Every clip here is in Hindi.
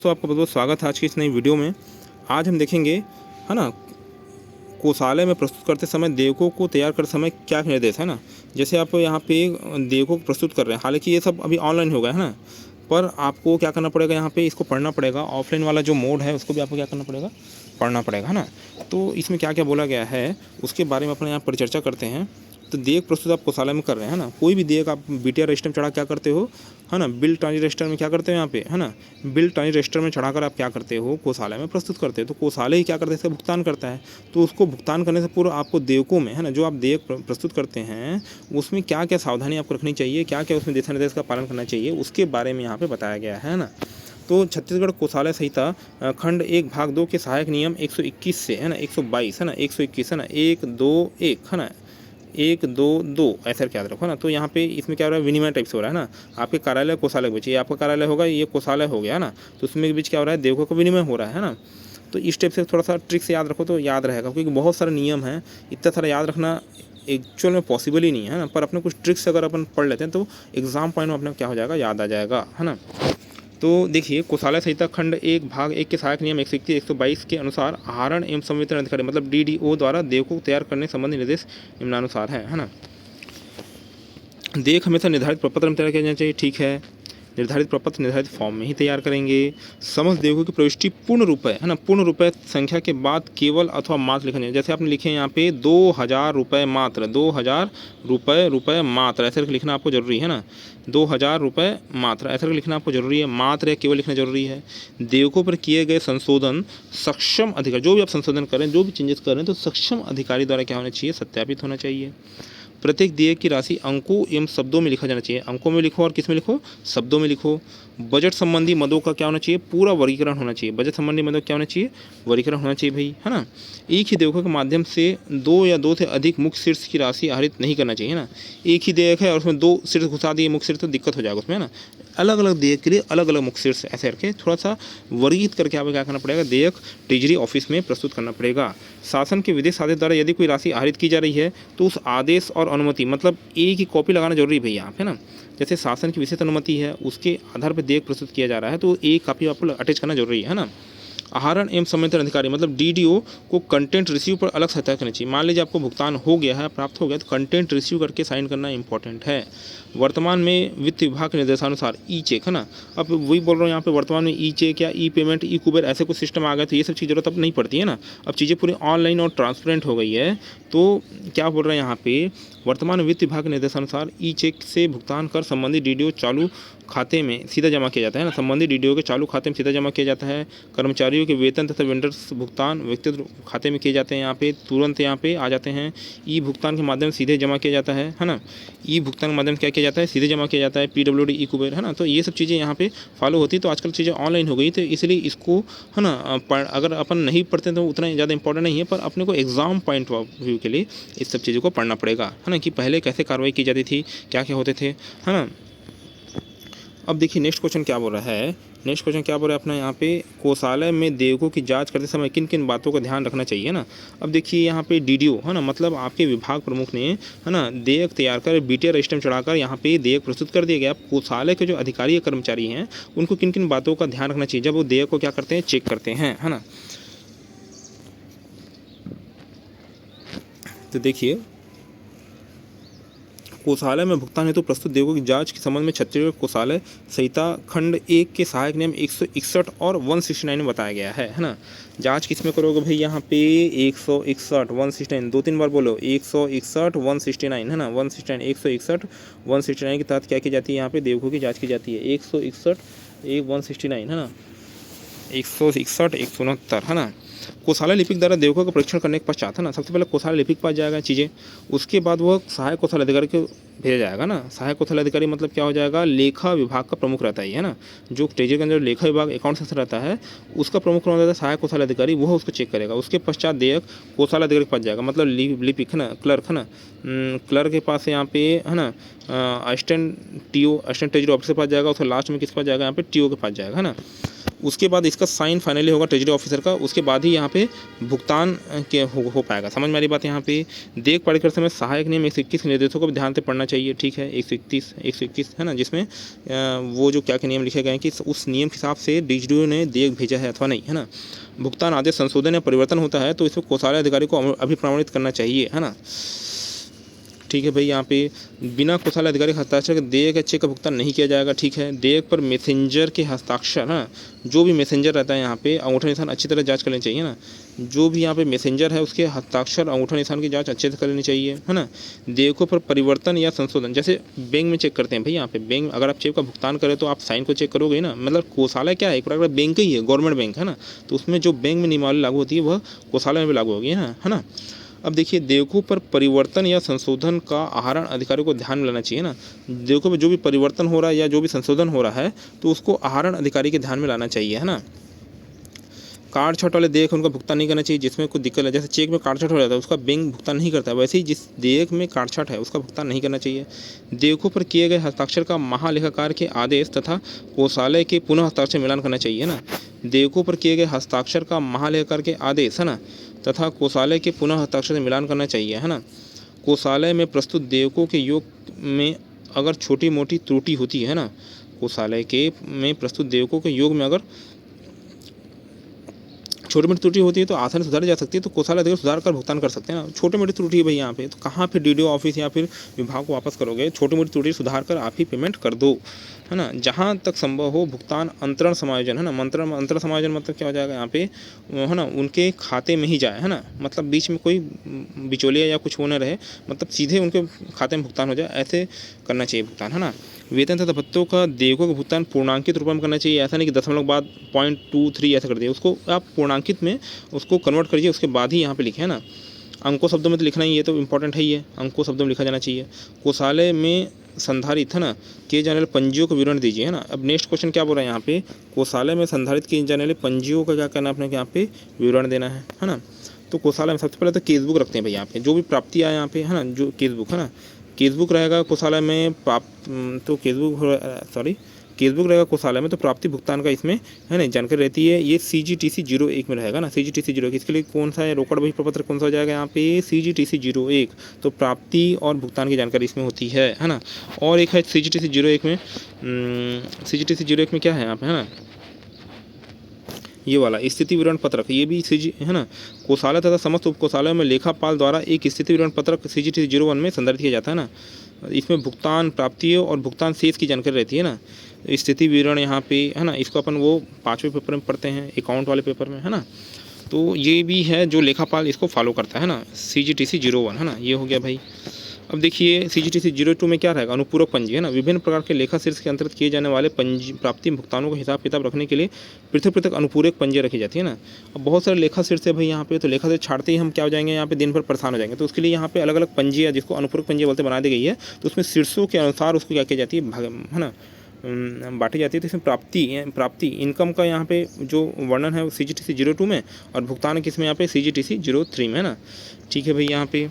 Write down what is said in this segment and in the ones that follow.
तो आपका बहुत बहुत स्वागत है आज की इस नई वीडियो में। आज हम देखेंगे, है ना, कोषालय में प्रस्तुत करते समय देवकों को तैयार करते समय क्या निर्देश है ना। जैसे आप यहाँ पे देवकों को प्रस्तुत कर रहे हैं, हालांकि ये सब अभी ऑनलाइन हो गया है ना, पर आपको क्या करना पड़ेगा, यहाँ पे इसको पढ़ना पड़ेगा। ऑफलाइन वाला जो मोड है उसको भी आपको क्या करना पड़ेगा, पढ़ना पड़ेगा, है ना। तो इसमें क्या क्या बोला गया है उसके बारे में अपने यहाँ परिचर्चा करते हैं। तो देयक प्रस्तुत आप कोषालय में कर रहे हैं, है ना। कोई भी देयक आप बीटीआर रजिस्टर में चढ़ा क्या करते हो, है ना, बिल ट्रांजिट रजिस्टर में क्या करते हो यहाँ पे, है ना, बिल ट्रांजिट रजिस्टर में चढ़ाकर आप क्या करते हो, कोषालय में प्रस्तुत करते हो। तो कोषालय ही क्या करते हैं, इसका भुगतान करता है। तो उसको भुगतान करने से पूर्व आपको देयकों में, है ना, जो आप देयक प्रस्तुत करते हैं उसमें क्या क्या सावधानी आपको रखनी चाहिए, क्या क्या उसमें दिशा निर्देश का पालन करना चाहिए, उसके बारे में यहाँ पे बताया गया है ना। तो छत्तीसगढ़ कोषालय संहिता खंड 1 भाग 2 के सहायक नियम 121 से, है ना, 122, है ना, 121, है ना, 121, है ना, 122 ऐसा याद रखो ना। तो यहाँ पे इसमें क्या हो रहा है, विनिमय टाइप से हो रहा है ना। आपके कार्यालय कोषालय के बीच, ये आपका कार्यालय होगा, ये कोषालय हो गया ना, तो उसमें के बीच क्या हो रहा है, देवकों का विनिमय हो रहा है ना। तो इस टाइप से थोड़ा सा ट्रिक से याद रखो तो याद रहेगा, क्योंकि बहुत सारे नियम हैं, इतना सारा याद रखना एक्चुअल में पॉसिबल ही नहीं है ना। पर अपने कुछ ट्रिक्स अगर अपन पढ़ लेते हैं तो एग्जाम पॉइंट में अपने क्या हो जाएगा, याद आ जाएगा, है ना। तो देखिए, कोषालय संहिता खंड 1 भाग 1 के सहायक नियम 121 122 के अनुसार आहरण एवं संवितरण अधिकारी मतलब डीडीओ द्वारा देयकों को तैयार करने संबंधी निर्देश निम्नानुसार है ना। देयक हमेशा निर्धारित प्रपत्र में तैयार किया जाना चाहिए, ठीक है। निर्धारित प्रपत्र निर्धारित फॉर्म में ही तैयार करेंगे। समस्त देयकों की प्रविष्टि पूर्ण रुपये, है ना, पूर्ण रुपये संख्या के बाद केवल अथवा मात्र लिखना है। जैसे आपने लिखे हैं यहाँ पे 2000 रुपये मात्र, 2000 रुपये मात्र ऐसे लिखना आपको जरूरी है ना। 2000 रुपये मात्र ऐसा लिखना आपको जरूरी है, मात्र या केवल लिखना जरूरी है। देयकों पर किए गए संशोधन सक्षम अधिकारी, जो भी आप संशोधन करें, जो भी चेंजेस करें, तो सक्षम अधिकारी द्वारा क्या होना चाहिए, सत्यापित होना चाहिए। प्रत्येक देयक की राशि अंकों एवं शब्दों में लिखा जाना चाहिए। अंकों में लिखो और किस में लिखो, शब्दों में लिखो। बजट संबंधी मदों का क्या होना चाहिए, पूरा वर्गीकरण होना चाहिए। बजट संबंधी मदों क्या होना चाहिए, वर्गीकरण होना चाहिए भाई, है ना। एक ही देयकों के माध्यम से 2 या 2 से अधिक मुख्य शीर्ष की राशि आहरित नहीं करना चाहिए ना। एक ही देयक है और उसमें 2 शीर्ष घुसा दिए मुख्य शीर्ष, तो दिक्कत हो जाएगा उसमें, है ना। अलग अलग देयक के लिए अलग अलग मुख्य शीर्ष ऐसे करके थोड़ा सा वर्गीकृत करके आपको क्या करना पड़ेगा, देयक ट्रेजरी ऑफिस में प्रस्तुत करना पड़ेगा। शासन के विदेश आदेश द्वारा यदि कोई राशि आहरित की जा रही है तो उस आदेश और अनुमति मतलब एक ही कॉपी लगाना जरूरी है भैया, है ना। जैसे शासन की विशेष अनुमति है, उसके आधार पर देयक प्रस्तुत किया जा रहा है, तो एक कॉपी आपको अटैच करना जरूरी है ना। आहरण एवं संवितरण अधिकारी मतलब डीडीओ को कंटेंट रिसीव पर अलग सत्यापित करना चाहिए। मान लीजिए आपको भुगतान हो गया है, प्राप्त हो गया, तो कंटेंट रिसीव करके साइन करना इंपॉर्टेंट है। वर्तमान में वित्त विभाग के निर्देशानुसार ई चेक, है ना। अब वही बोल रहा हूँ यहाँ पे, वर्तमान में ई चेक या ई पेमेंट, ई कुबेर ऐसे कुछ सिस्टम आ गए, तो ये सब चीज़ जरूरत अब नहीं पड़ती है ना। अब चीज़ें पूरी ऑनलाइन और ट्रांसपेरेंट हो गई है। तो क्या बोल रहे हैं यहाँ पे, वर्तमान वित्त विभाग के निर्देशानुसार ई चेक से भुगतान कर संबंधित डीडीओ चालू खाते में सीधा जमा किया जाता है ना। संबंधित डीडीओ के चालू खाते में सीधा जमा किया जाता है। कर्मचारियों के वेतन तथा वेंडर्स भुगतान व्यक्तिगत खाते में किए जाते हैं, यहाँ पे तुरंत यहाँ पे आ जाते हैं। ई भुगतान के माध्यम से सीधे जमा किया जाता है ना। ई भुगतान के माध्यम से क्या किया जाता है, सीधे जमा किया जाता है। पीडब्ल्यूडी ई कुबेर, है ना। तो ये सब चीज़ें यहाँ पे फॉलो होती है। तो आजकल चीज़ें ऑनलाइन हो गई, तो इसलिए इसको, है ना, अगर अपन नहीं पढ़ते तो उतना ज़्यादा इंपॉर्टेंट नहीं है, पर अपने को एग्जाम पॉइंट ऑफ व्यू के लिए इस सब चीज़ों को पढ़ना पड़ेगा, है ना, कि पहले कैसे कार्रवाई की जाती थी, क्या क्या होते थे, है ना। अब देखिए नेक्स्ट क्वेश्चन क्या बोल रहा है, नेक्स्ट क्वेश्चन क्या बोल रहा है अपना यहाँ पे, कोषालय में देयकों की जांच करते समय किन किन बातों का ध्यान रखना चाहिए ना। अब देखिए यहाँ पे डीडीओ, है ना, मतलब आपके विभाग प्रमुख ने, है ना, देयक तैयार कर बीटीआर रजिस्टर में चढ़ाकर यहाँ पे देयक प्रस्तुत कर दिया गया। कोषालय के जो अधिकारी या कर्मचारी हैं उनको किन किन बातों का ध्यान रखना चाहिए जब वो देयक को क्या करते हैं, चेक करते हैं, है ना। तो देखिए, कोषालय में भुगतान हेतु प्रस्तुत देयकों की जांच के संबंध में छत्तीसगढ़ कोषालय संहिता खंड 1 के सहायक नियम 161 और 169 में बताया गया है ना। जांच किस में करोगे भाई, यहाँ पे 161 169, 2-3 बार बोलो, 161 169, है ना, 169 161 169 के तहत क्या की जाती है, यहाँ पे देयकों की जाँच की जाती है। 161 169, है ना, 161 169, है ना। कोषालय लिपिक द्वारा देयकों का परीक्षण करने के पश्चात, है ना, सबसे पहले कोषालय लिपिक के पास जाएगा चीज़ें, उसके बाद वह सहायक कोषालय अधिकारी को भेजा जाएगा ना। सहायक कोषालय अधिकारी मतलब क्या हो जाएगा, लेखा विभाग का प्रमुख रहता है ना। जो ट्रेजरी के अंदर लेखा विभाग अकाउंट सेक्शन रहता है उसका प्रमुख कौन रहता है, सहायक कोषालय अधिकारी, वह उसको चेक करेगा। उसके पश्चात देयक कोषालय अधिकारी के पास जाएगा, मतलब लिपिक, है ना, क्लर्क, है ना, क्लर्क के पास यहाँ पे, है ना, assistant TO assistant treasury officer के पास जाएगा। उसके लास्ट में किसके पास जाएगा, यहाँ पे टीओ के पास जाएगा, है ना। उसके बाद इसका साइन फाइनली होगा ट्रेजरी ऑफिसर का, उसके बाद ही यहाँ पे भुगतान के हो पाएगा। समझ में आ रही बात यहाँ पे। देख पढ़ कर समय सहायक नियम 121 के निर्देशों को भी ध्यान से पढ़ना चाहिए, ठीक है। 121 है ना, जिसमें वो जो क्या क्या नियम लिखे गए हैं कि उस नियम के हिसाब से डीजीडीओ ने देख भेजा है अथवा नहीं, है ना। भुगतान आदेश संशोधन या परिवर्तन होता है तो इसमें कोषालय अधिकारी को अभिप्रमाणित करना चाहिए, है ना। ठीक है भाई, यहाँ पे बिना कोषालय अधिकारी के हस्ताक्षर के देयक या चेक का भुगतान नहीं किया जाएगा, ठीक है। देयक पर मैसेंजर के हस्ताक्षर, हाँ, जो भी मैसेंजर रहता है यहाँ पे अंगूठा निशान अच्छी तरह जांच कर लेनी चाहिए ना। जो भी यहाँ पे मैसेंजर है उसके हस्ताक्षर अंगूठा निशान की जांच अच्छे से कर लेनी चाहिए, है ना। देयकों पर परिवर्तन या संशोधन, जैसे बैंक में चेक करते हैं भाई, यहाँ पे बैंक अगर आप चेक का भुगतान करें तो आप साइन को चेक करोगे ना। मतलब कोषालय क्या है, एक प्रकार का बैंक ही है, गवर्नमेंट बैंक है ना। तो उसमें जो बैंक में नियमावली लागू होती है वह कोषालय में भी लागू होगी, है ना। अब देखिए, देयकों पर परिवर्तन या संशोधन का आहरण अधिकारी को ध्यान में लाना चाहिए ना। देयकों में जो भी परिवर्तन हो रहा है या जो भी संशोधन हो रहा है तो उसको आहरण अधिकारी के ध्यान में लाना चाहिए, है ना। कार्ड छट वाले देयक उनका भुगतान नहीं करना चाहिए जिसमें कोई दिक्कत है। जैसे चेक में कार्ड छट हो जाता है उसका बैंक भुगतान नहीं करता है, वैसे ही जिस देयक में कार्ड छट है उसका भुगतान नहीं करना चाहिए। देयकों पर किए गए हस्ताक्षर का महालेखाकार के आदेश तथा कोषालय के पुनः हस्ताक्षर मिलान करना चाहिए, है ना। देयकों पर किए गए हस्ताक्षर का महालेखाकार के आदेश, है ना, तथा कोषालय के पुनः हस्ताक्षर से मिलान करना चाहिए, है ना। कोषालय में प्रस्तुत देयकों के योग में अगर छोटी मोटी त्रुटि होती है ना, कोषालय के में प्रस्तुत देयकों के योग में अगर छोटी मोटी त्रुटि होती है तो आसानी सुधारी जा सकती है, तो कोषालय अधिकारी सुधार कर भुगतान कर सकते हैं ना। छोटी मोटी त्रुटि है भाई यहाँ पे, तो कहाँ पे डीडीओ ऑफिस या फिर विभाग को वापस करोगे, छोटी मोटी त्रुटि सुधार कर आप ही पेमेंट कर दो, है ना। जहाँ तक संभव हो भुगतान अंतरण समायोजन, है ना। अंतरण समायोजन मतलब क्या हो जाएगा यहाँ पे, है ना, उनके खाते में ही जाए, है ना। मतलब बीच में कोई बिचौलिया या कुछ वो न रहे, मतलब सीधे उनके खाते में भुगतान हो जाए, ऐसे करना चाहिए भुगतान, है ना। वेतन तथा भत्तों का देयकों का भुगतान पूर्णांकित रूप में करना चाहिए, ऐसा नहीं कि 10 बाद 0.23 ऐसा कर दिए, उसको आप पूर्णांकित में उसको कन्वर्ट करिए, उसके बाद ही यहाँ पे लिखे, है ना। अंकों शब्दों में तो लिखना ही है, तो इंपॉर्टेंट है ही है, अंकों शब्दों में लिखा जाना चाहिए। कोषालय में संधारित, है ना, किए जाने वाले पंजियों का विवरण दीजिए, है ना। अब नेक्स्ट क्वेश्चन क्या बोल रहा है यहाँ पे, कोषालय में संधारित किए जाने वाले पंजियों का क्या करना है, अपने यहाँ पे विवरण देना है ना। तो कोषालय में सबसे पहले तो केस बुक रखते हैं भाई यहाँ पे, जो भी प्राप्ति आए यहाँ पे, है ना, जो केस बुक, है ना, केस बुक रहेगा कोषालय में तो केस बुक रहेगा कोषालय में, तो प्राप्ति भुगतान का इसमें, है ना, जानकारी रहती है। ये CGTC 01 में रहेगा ना, CGTC 01, इसके लिए कौन सा है, रोकड़ बही प्रपत्र कौन सा हो जाएगा यहाँ पे, CGTC 01, तो प्राप्ति और भुगतान की जानकारी इसमें होती है ना। और एक है CGTC 01 में, CGTC 01 में क्या है यहाँ पे, है ना, ये वाला स्थिति विवरण पत्रक, ये भी है ना, कोषालय तथा समस्त उप कोषालयों में लेखापाल द्वारा एक स्थिति विवरण पत्रक CGTC 01 में संदर्भित किया जाता है ना। इसमें भुगतान प्राप्तियों और भुगतान शेष की जानकारी रहती है ना। स्थिति विवरण यहाँ पे, है ना, इसको अपन वो 5वें पेपर में पढ़ते हैं, अकाउंट वाले पेपर में, है ना। तो ये भी है जो लेखापाल इसको फॉलो करता है ना, CGTC 01, है ना। ये हो गया भाई। अब देखिए CGTC 02 में क्या रहेगा, अनुपूरक पंजी, है ना। विभिन्न प्रकार के लेखा शीर्ष के अंतर्गत किए जाने वाले पंजी प्राप्ति भुगतानों का हिसाब किताब रखने के लिए पृथक पृथक अनुपूरक पंजी रखी जाती है ना। अब बहुत सारे लेखा शीर्ष है भाई यहाँ पे, तो लेखा शीर्ष छाड़ते ही हम क्या हो जाएंगे, यहाँ पे दिन भर परेशान हो जाएंगे। तो उसके लिए यहाँ पे अलग अलग पंजी है, जिसको अनुपूरक पंजी बोलते बना दी गई है। तो उसमें शीर्षों के अनुसार उसको क्या की जाती है, है ना, बांटी जाती है। तो इसमें प्राप्ति इनकम का यहाँ पे जो वर्णन है वो CGTC 02 में, और भुगतान किसमें यहाँ पे CGTC 03 में, है ना। ठीक है भाई यहाँ पे।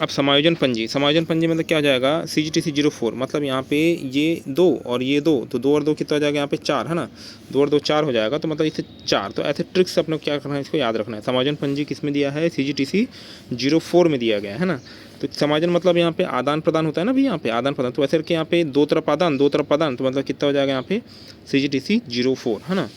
अब समायोजन पंजी मतलब क्या हो जाएगा, CGTC 04, मतलब यहाँ पे ये 2 और ये 2, तो 2 और 2 कितना हो जाएगा यहाँ पे 4, है ना। 2 और 2 4 हो जाएगा, तो मतलब इससे 4। तो ऐसे ट्रिक्स अपने को क्या करना है, इसको याद रखना है। समायोजन पंजी किस में दिया है, CGTC 04 में दिया गया है ना। तो समायोजन मतलब यहाँ पे आदान प्रदान होता है ना भाई, यहाँ पे आदान प्रदान, तो ऐसे करके यहाँ पे 2 तरफ आदान 2 तरफ प्रदान, तो मतलब कितना हो जाएगा यहाँ पे CGTC 04, है ना।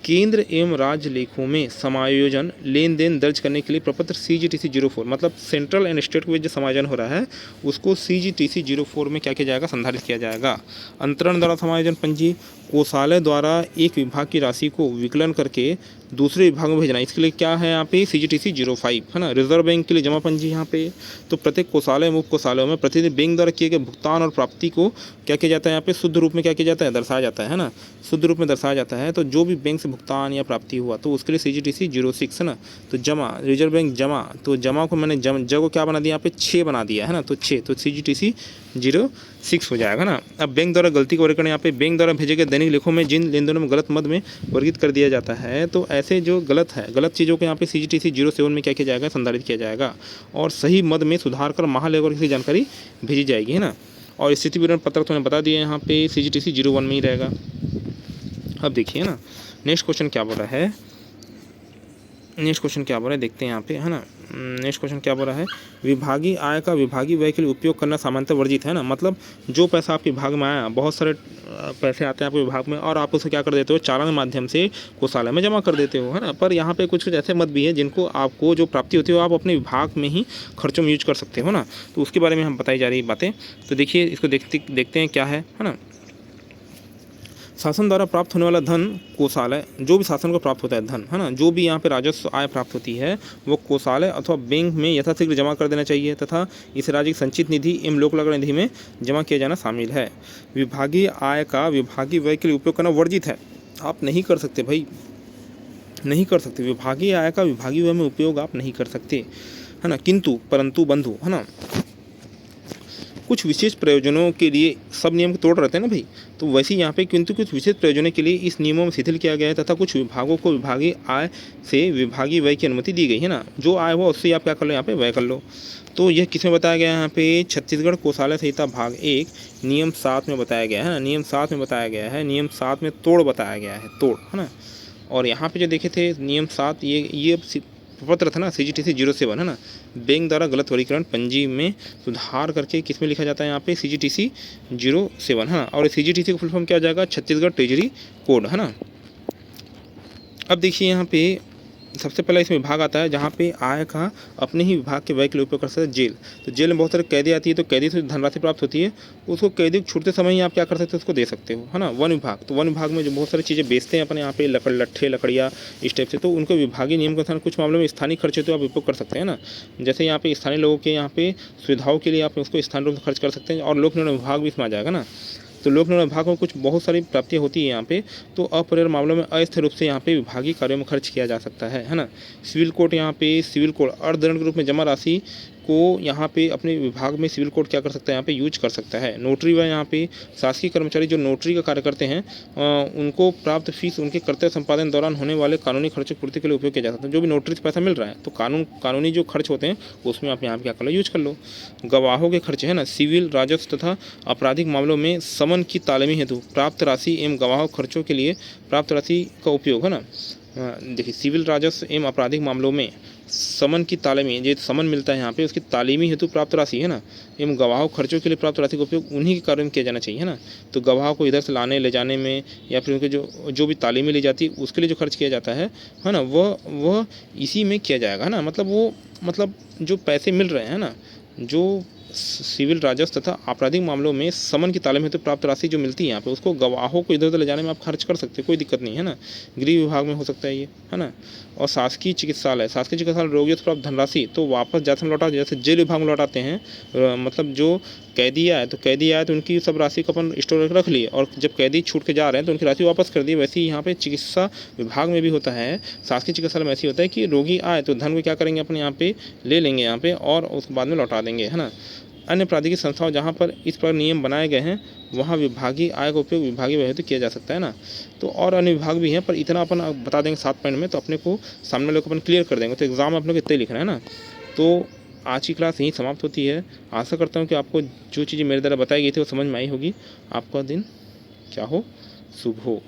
केंद्र एवं राज्य लेखों में समायोजन लेन देन दर्ज करने के लिए प्रपत्र CGTC 04, मतलब सेंट्रल एंड स्टेट के बीच जो समायोजन हो रहा है उसको CGTC 04 में क्या किया जाएगा, संधारित किया जाएगा। अंतरण द्वारा समायोजन पंजी, कोषालय द्वारा एक विभाग की राशि को विकलन करके दूसरे विभाग में भेजना, इसके लिए क्या है यहाँ पे CGTC 05, है ना। रिजर्व बैंक के लिए जमा पंजी यहाँ पे, तो प्रत्येक कोषालय उप कोषालयों में प्रतिदिन बैंक द्वारा किए गए भुगतान और प्राप्ति को क्या किया जाता है, यहाँ पे शुद्ध रूप में क्या किया जाता है, दर्शाया जाता है ना, शुद्ध रूप में दर्शाया जाता है। तो जो भी बैंक से भुगतान या प्राप्ति हुआ तो उसके लिए CGTC 06, है ना। तो जमा, रिजर्व बैंक जमा, तो जमा को मैंने जगह क्या बना दिया यहाँ पे 6 बना दिया है ना, तो 6, तो CGTC 06 हो जाएगा ना। अब बैंक द्वारा गलती को वर्गीकरण, यहाँ पे बैंक द्वारा भेजे गए दैनिक लेखों में जिन लेन देनों में गलत मद में वर्गित कर दिया जाता है, तो ऐसे जो गलत है, गलत चीज़ों को यहाँ पे CGTC 07 में क्या किया जाएगा, संधारित किया जाएगा, और सही मद में सुधार कर महालेखा की जानकारी भेजी जाएगी, है ना। और स्थिति विवरण पत्रक तो मैंने बता दिया यहाँ पे CGTC 01 में ही रहेगा। अब देखिए ना, नेक्स्ट क्वेश्चन क्या बोल रहा है, नेक्स्ट क्वेश्चन क्या बोल रहा है देखते हैं यहाँ पे, है ना। नेक्स्ट क्वेश्चन क्या बोल रहा है, विभागीय आय का विभागीय व्यय के लिए उपयोग करना सामान्यतः वर्जित है ना। मतलब जो पैसा आपके विभाग में आया, बहुत सारे पैसे आते हैं आपके विभाग में और आप उसे क्या कर देते हो, चालान के माध्यम से कोषालय में जमा कर देते हो, है ना। पर यहाँ पे कुछ कुछ ऐसे मत भी है जिनको आपको जो प्राप्ति होती है वो आप अपने विभाग में ही खर्चों में यूज कर सकते हो ना। तो उसके बारे में हम बताई जा रही बातें, तो देखिए इसको देखते हैं क्या है ना। शासन द्वारा प्राप्त होने वाला धन कोषालय, जो भी शासन को प्राप्त होता है धन, है ना, जो भी यहाँ पे राजस्व आय प्राप्त होती है वो कोषालय अथवा बैंक में यथाशीघ्र जमा कर देना चाहिए तथा इसे राज्य की संचित निधि एवं लोक लग्न निधि में जमा किया जाना शामिल है। विभागीय आय का विभागीय व्यय के लिए उपयोग करना वर्जित है, आप नहीं कर सकते भाई, नहीं कर सकते। विभागीय आय का विभागीय व्यय में उपयोग आप नहीं कर सकते, है ना। किंतु परंतु बंधु, है ना, कुछ विशेष प्रयोजनों के लिए सब नियम तोड़ रहते हैं ना भाई, तो वैसे यहाँ पे किंतु कुछ विशेष प्रयोजनों के लिए इस नियमों में शिथिल किया गया है तथा कुछ विभागों को विभागीय आय से विभागीय व्यय की अनुमति दी गई है ना। जो आय हो उससे आप क्या कर लो, यहाँ पे व्यय कर लो। तो यह किसमें बताया गया है, यहाँ पे छत्तीसगढ़ कोषालय संहिता भाग 1 नियम 7 में बताया गया है ना। नियम 7 में बताया गया है, नियम 7 में तोड़ बताया गया है, तोड़, है ना। और यहाँ पे जो देखे थे नियम 7, ये पत्र था ना CGTC 07, है ना, बैंक द्वारा गलत वर्गीकरण पंजी में सुधार करके किस में लिखा जाता है यहाँ पे CGTC 07, है ना। और CGTC का फुल फॉर्म क्या हो जाएगा, छत्तीसगढ़ ट्रेजरी कोड, है ना। अब देखिए यहाँ पे सबसे पहला इसमें विभाग आता है जहाँ पे आय का अपने ही विभाग के व्यय के लिए उपयोग कर सकते हैं जेल। तो जेल में बहुत सारे कैदी आती है, तो कैदी से धनराशि प्राप्त होती है, उसको कैदी छूटते समय ही आप क्या कर सकते हो, उसको दे सकते हो, है ना। वन विभाग, तो वन विभाग में जो बहुत सारी चीज़ें बेचते हैं अपने यहाँ पे लट्ठे लकड़ियाँ इस टाइप से, तो उनको विभागीय नियम के अनुसार कुछ मामलों में स्थानीय खर्च तो आप उपयोग कर सकते हैं ना। जैसे यहाँ पे स्थानीय लोगों के यहाँ पे सुविधाओं के लिए आप उसको स्थानीय रूप से खर्च कर सकते हैं, और लोक निर्माण विभाग भी इसमें आ जाएगा ना। तो लोक निर्माण विभाग में कुछ बहुत सारी प्राप्तियाँ होती है यहाँ पे, तो अपरिहार्य मामलों में अस्थिर रूप से यहाँ पे विभागीय कार्यों में खर्च किया जा सकता है ना। सिविल कोर्ट, यहाँ पे सिविल कोर्ट अर्धदंड के रूप में जमा राशि को यहाँ पे अपने विभाग में सिविल कोर्ट क्या कर सकता है, यहाँ पे यूज कर सकता है। नोटरी व यहाँ पे शासकीय कर्मचारी जो नोटरी का कार्य करते हैं उनको प्राप्त फीस उनके कर्तव्य संपादन दौरान होने वाले कानूनी खर्चों की पूर्ति के लिए उपयोग किया जा सकता है। जो भी नोटरी से पैसा मिल रहा है तो कानूनी जो खर्च होते हैं उसमें आप यहाँ पे क्या कर लो, यूज कर लो। गवाहों के खर्च, है ना, सिविल राजस्व तथा आपराधिक मामलों में समन की तालीमी हेतु प्राप्त राशि एवं गवाह खर्चों के लिए प्राप्त राशि का उपयोग, है ना। देखिए सिविल राजस्व एवं आपराधिक मामलों में समन की तालीमी, जो समन मिलता है यहाँ पे उसकी तालीमी हेतु प्राप्त राशि, है ना, एवं गवाह खर्चों के लिए प्राप्त राशि का उपयोग उन्हीं के कार्यों में किया जाना चाहिए, है ना। तो गवाह को इधर से लाने ले जाने में या फिर उनके जो भी तालीमी ली जाती है उसके लिए जो खर्च किया जाता है ना, वह इसी में किया जाएगा, है ना। मतलब जो पैसे मिल रहे हैं ना, जो सिविल राजस्व तथा आपराधिक मामलों में समन की तालीम हेतु प्राप्त राशि जो मिलती है यहाँ पे उसको गवाहों को इधर उधर ले जाने में आप खर्च कर सकते हैं, कोई दिक्कत नहीं है ना। गृह विभाग में हो सकता है ये, है ना। और शासकीय चिकित्सालय रोगियों से प्राप्त धनराशि तो वापस जाते लौटा, जैसे जेल विभाग में लौटाते हैं, मतलब जो कैदी आए तो उनकी सब राशि को अपन स्टोर रख लिए, और जब कैदी छूट के जा रहे हैं तो उनकी राशि वापस कर दी। वैसे ही यहाँ पे चिकित्सा विभाग में भी होता है, शासकीय चिकित्सालय में ऐसे होता है कि रोगी आए तो धन को क्या करेंगे, अपने यहाँ पे ले लेंगे यहाँ पे और उसके बाद में लौटा देंगे, है ना। अन्य प्राधिकृत संस्थाओं जहाँ पर इस पर नियम बनाए गए हैं वहाँ विभागीय आय का उपयोग विभागीय व्यय हेतु किया जा सकता है ना। तो और अन्य विभाग भी हैं, पर इतना अपन बता देंगे 7 पॉइंट में, तो अपने को सामने लोग अपन क्लियर कर देंगे। तो एग्जाम में आप लोग इतना ही लिखना है ना। तो आज की क्लास यहीं समाप्त होती है। आशा करता हूँ कि आपको जो चीज़ें मेरे द्वारा बताई गई थी वो समझ में आई होगी। आपका दिन क्या हो, शुभ हो।